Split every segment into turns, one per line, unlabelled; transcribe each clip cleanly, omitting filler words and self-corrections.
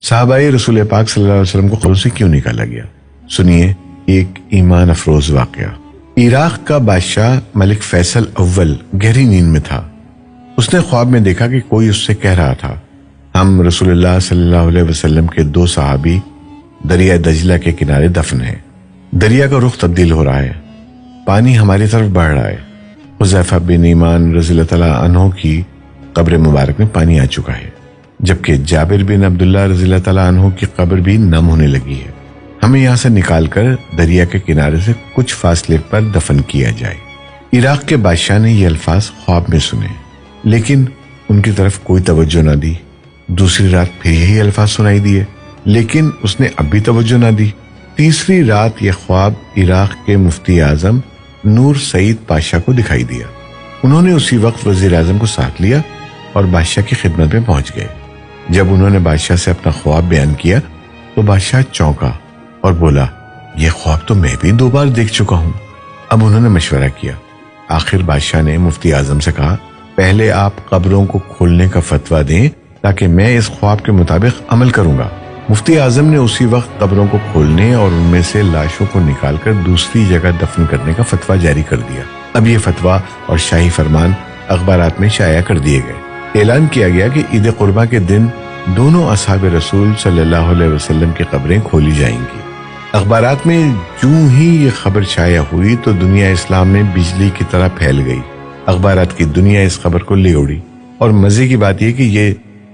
صحابہ رسول پاک صلی اللہ علیہ وسلم کو قبر سے کیوں نکالا گیا؟ سنیے ایک ایمان افروز واقعہ۔ عراق کا بادشاہ ملک فیصل اول گہری نیند میں تھا۔ اس نے خواب میں دیکھا کہ کوئی اس سے کہہ رہا تھا، ہم رسول اللہ صلی اللہ علیہ وسلم کے 2 صحابی دریا دجلہ کے کنارے دفن ہیں۔ دریا کا رخ تبدیل ہو رہا ہے، پانی ہماری طرف بڑھ رہا ہے۔ حذیفہ بن یمان رضی اللہ تعالیٰ عنہ کی قبر مبارک میں پانی آ چکا ہے، جبکہ جابر بن عبداللہ رضی اللہ تعالیٰ عنہ کی قبر بھی نم ہونے لگی ہے۔ ہمیں یہاں سے نکال کر دریا کے کنارے سے کچھ فاصلے پر دفن کیا جائے۔ عراق کے بادشاہ نے یہ الفاظ خواب میں سنے، لیکن ان کی طرف کوئی توجہ نہ دی۔ دوسری رات پھر یہی الفاظ سنائی دیے، لیکن اس نے اب بھی توجہ نہ دی۔ تیسری رات یہ خواب عراق کے مفتی اعظم نور سعید پاشا کو دکھائی دیا۔ انہوں نے اسی وقت وزیر اعظم کو ساتھ لیا اور بادشاہ کی خدمت میں پہنچ گئے۔ جب انہوں نے بادشاہ سے اپنا خواب بیان کیا تو بادشاہ چونکا اور بولا، یہ خواب تو میں بھی 2 بار دیکھ چکا ہوں۔ اب انہوں نے مشورہ کیا۔ آخر بادشاہ نے مفتی اعظم سے کہا، پہلے آپ قبروں کو کھولنے کا فتویٰ دیں تاکہ میں اس خواب کے مطابق عمل کروں گا۔ مفتی اعظم نے اسی وقت قبروں کو کھولنے اور ان میں سے لاشوں کو نکال کر دوسری جگہ دفن کرنے کا فتویٰ جاری کر دیا۔ اب یہ فتویٰ اور شاہی فرمان اخبارات میں شائع کر دیے گئے۔ اعلان کیا گیا کہ عید قربہ کے دن دونوں اصحاب رسول صلی اللہ علیہ وسلم کی قبریں کھولی جائیں گی۔ اخبارات میں جوں ہی یہ خبر شائع ہوئی تو دنیا اسلام میں بجلی کی طرح پھیل گئی۔ اخبارات کی دنیا اس خبر کو لے اڑی، اور مزے کی بات یہ کہ یہ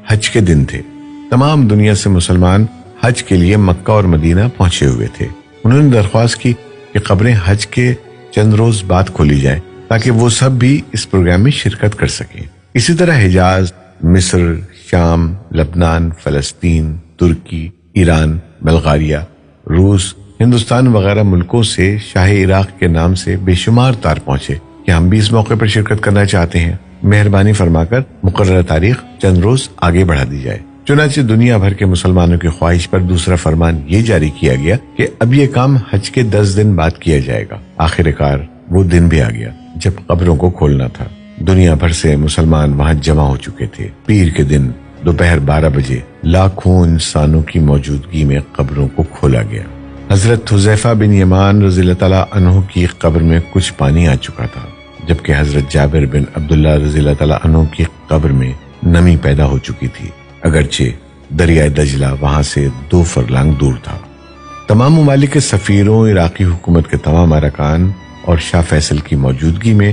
حج کے دن تھے۔ تمام دنیا سے مسلمان حج کے لیے مکہ اور مدینہ پہنچے ہوئے تھے۔ انہوں نے درخواست کی کہ قبریں حج کے چند روز بعد کھولی جائیں تاکہ وہ سب بھی اس پروگرام میں شرکت کر سکیں۔ اسی طرح حجاز، مصر، شام، لبنان، فلسطین، ترکی، ایران، بلغاریہ، روس، ہندوستان وغیرہ ملکوں سے شاہ عراق کے نام سے بے شمار تار پہنچے کہ ہم بھی اس موقع پر شرکت کرنا چاہتے ہیں، مہربانی فرما کر مقررہ تاریخ چند روز آگے بڑھا دی جائے۔ چنانچہ دنیا بھر کے مسلمانوں کی خواہش پر دوسرا فرمان یہ جاری کیا گیا کہ اب یہ کام حج کے 10 دن بعد کیا جائے گا۔ آخر کار وہ دن بھی آ گیا جب قبروں کو کھولنا تھا۔ دنیا بھر سے مسلمان وہاں جمع ہو چکے تھے۔ پیر کے دن دوپہر 12 بجے لاکھوں انسانوں کی موجودگی میں قبروں کو کھولا گیا۔ حضرت حذیفہ بن یمان رضی اللہ تعالیٰ عنہ کی قبر میں کچھ پانی آ چکا تھا، جبکہ حضرت جابر بن عبداللہ رضی اللہ تعالیٰ عنہ کی قبر میں نمی پیدا ہو چکی تھی، اگرچہ دریائے دجلہ وہاں سے 2 فرلانگ دور تھا۔ تمام ممالک کے سفیروں، عراقی حکومت کے تمام ارکان اور شاہ فیصل کی موجودگی میں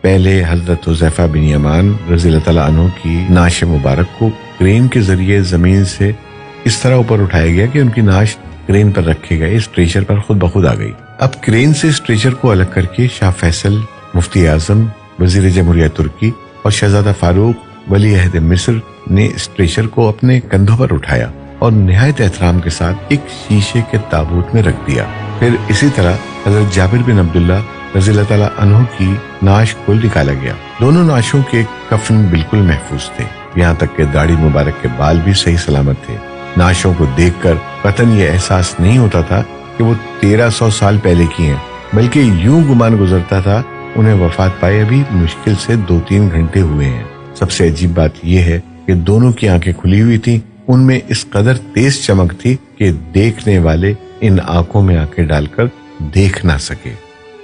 پہلے حضرت حذیفہ بن یمان رضی اللہ تعالیٰ عنہ کی نعش مبارک کو کرین کے ذریعے زمین سے اس طرح اوپر اٹھایا گیا کہ ان کی نعش کرین پر رکھے گئے اسٹریچر پر خود بخود آ گئی۔ اب کرین سے اسٹریچر کو الگ کر کے شاہ فیصل، مفتی اعظم، وزیر جمہوریہ ترکی اور شہزادہ فاروق ولی عہد مصر نے اسٹریچر کو اپنے کندھوں پر اٹھایا اور نہایت احترام کے ساتھ ایک شیشے کے تابوت میں رکھ دیا۔ پھر اسی طرح حضرت جابر بن عبداللہ رضی اللہ تعالیٰ عنہ کی نعش کو نکالا گیا۔ دونوں نعشوں کے کفن بالکل محفوظ تھے، یہاں تک کہ داڑھی مبارک کے بال بھی صحیح سلامت تھے۔ نعشوں کو دیکھ کر قطعاً یہ احساس نہیں ہوتا تھا کہ وہ 1300 سال پہلے کی ہیں، بلکہ یوں گمان گزرتا تھا انہیں وفات پائے ابھی مشکل سے 2-3 گھنٹے ہوئے ہیں۔ سب سے عجیب بات یہ ہے کہ دونوں کی آنکھیں کھلی ہوئی تھیں، ان میں اس قدر تیز چمک تھی کہ دیکھنے والے ان آنکھوں میں آنکھیں ڈال کر دیکھ نہ سکے۔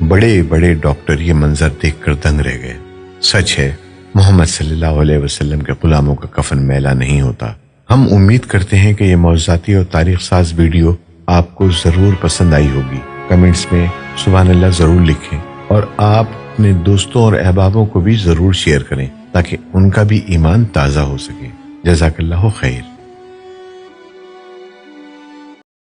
بڑے بڑے ڈاکٹر یہ منظر دیکھ کر دنگ رہ گئے۔ سچ ہے، محمد صلی اللہ علیہ وسلم کے غلاموں کا کفن میلا نہیں ہوتا۔ ہم امید کرتے ہیں کہ یہ معجزاتی اور تاریخ ساز ویڈیو آپ کو ضرور پسند آئی ہوگی۔ کمنٹس میں سبحان اللہ ضرور لکھیں، اور آپ اپنے دوستوں اور احبابوں کو بھی ضرور شیئر کریں تاکہ ان کا بھی ایمان تازہ ہو سکے۔ جزاک اللہ خیر۔